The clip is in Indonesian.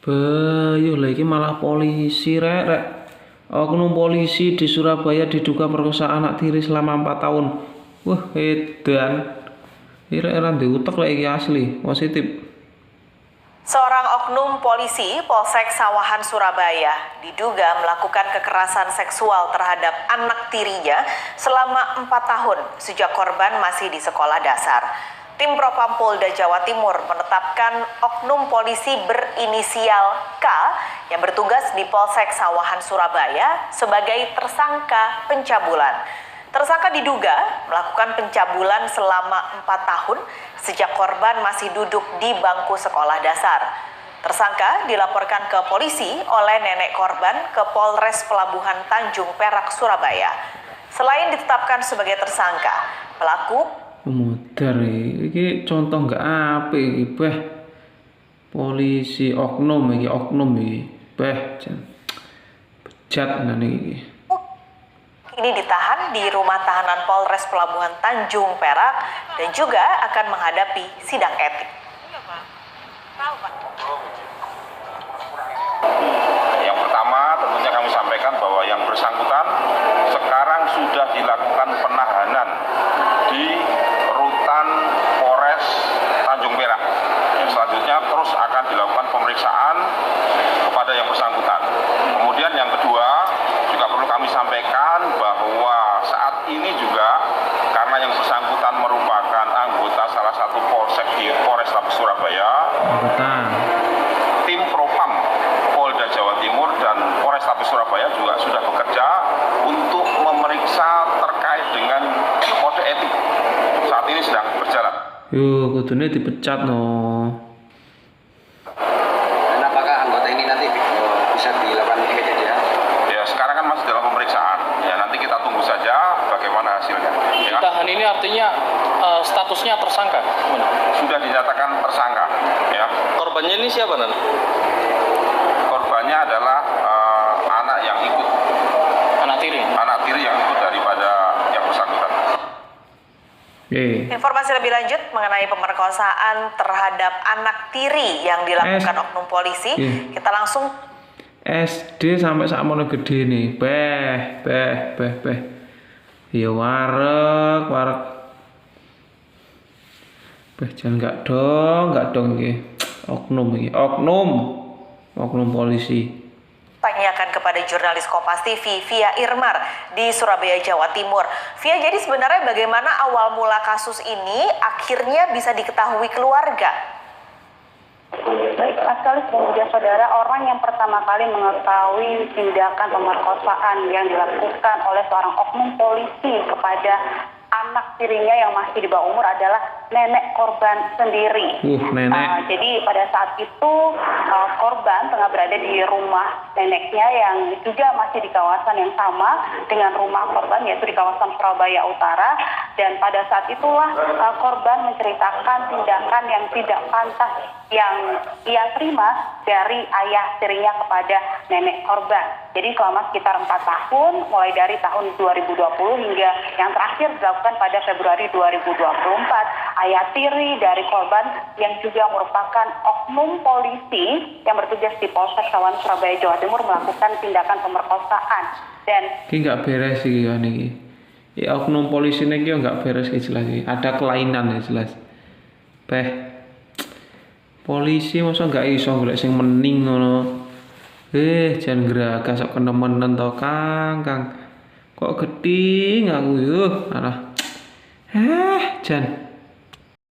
Bayuh lagi malah polisi rek. Oknum polisi di Surabaya diduga perkosa anak tiri selama 4 tahun. Wah, edan. Kira-kira diutek lagi asli, positif. Seorang oknum polisi Polsek Sawahan Surabaya diduga melakukan kekerasan seksual terhadap anak tirinya selama 4 tahun sejak korban masih di sekolah dasar. Tim Propam Polda Jawa Timur menetapkan oknum polisi berinisial K yang bertugas di Polsek Sawahan Surabaya sebagai tersangka pencabulan. Tersangka diduga melakukan pencabulan selama 4 tahun sejak korban masih duduk di bangku sekolah dasar. Tersangka dilaporkan ke polisi oleh nenek korban ke Polres Pelabuhan Tanjung Perak, Surabaya. Selain ditetapkan sebagai tersangka, pelaku Modar iki contoh nggak apik iki, beh. Polisi oknum iki, beh. Bejat nane iki. ini ditahan di rumah tahanan Polres Pelabuhan Tanjung Perak dan juga akan menghadapi sidang etik. Yang pertama tentunya kami sampaikan bahwa yang bersangkutan sekarang sudah dilakukan penahanan di rutan Polres Tanjung Perak. Yang selanjutnya terus akan dilakukan pemeriksaan kepada yang bersangkutan. Kemudian yang kedua juga perlu kami sampaikan bahwa saat ini juga karena yang bersangkutan merupakan anggota salah satu polsek di Polrestabes Surabaya, tim Propam Polda Jawa Timur dan Polrestabes Surabaya juga sudah bekerja untuk memeriksa terkait dengan kode etik. Saat ini sedang berjalan. Yo, kudune dipecat no. Dan apakah anggota ini nanti bisa dilakukan penyidikan? Ya, sekarang kan masih dalam pemeriksaan. Ya, nanti kita tunggu saja bagaimana hasilnya. Ya, Ditahan ini artinya statusnya tersangka. sudah dinyatakan tersangka. Ya, Korbannya ini siapa nan? korbannya adalah anak yang ikut, Anak tiri. anak tiri yang ikut daripada yang bersangkutan. Informasi lebih lanjut mengenai pemerkosaan terhadap anak tiri yang dilakukan oknum polisi, kita langsung SD sampai sakmono gede nih, beh. Ya warek. Beh, jangan enggak dong iki. Oknum polisi. tanyakan kepada jurnalis Kompas TV Via Irmar di Surabaya, Jawa Timur. Via, jadi sebenarnya bagaimana awal mula kasus ini akhirnya bisa diketahui keluarga? Baik, sekali kemudian saudara, orang yang pertama kali mengetahui tindakan pemerkosaan yang dilakukan oleh seorang oknum polisi kepada anak tirinya yang masih di bawah umur adalah nenek korban sendiri. Nenek. Jadi pada saat itu korban tengah berada di rumah neneknya yang juga masih di kawasan yang sama dengan rumah korban, yaitu di kawasan Surabaya Utara. Dan pada saat itulah korban menceritakan tindakan yang tidak pantas yang ia terima dari ayah tirinya kepada nenek korban. Jadi selama sekitar 4 tahun, mulai dari tahun 2020 hingga yang terakhir dilakukan pada Februari 2024, ayah tiri dari korban yang juga merupakan oknum polisi yang bertugas di Polsek Sawahan Surabaya, Jawa Timur melakukan tindakan pemerkosaan. Dan Iki nggak beres iki kan iki. Ya oknum polisi ini nggak beres iki jelas iki. Ada kelainan ya jelas. Beh. Polisi masa nggak iso golek sing mening ngono. Jangan geragas sok kenemenen to Kang. Kok geding aku yo. Alah. Jan.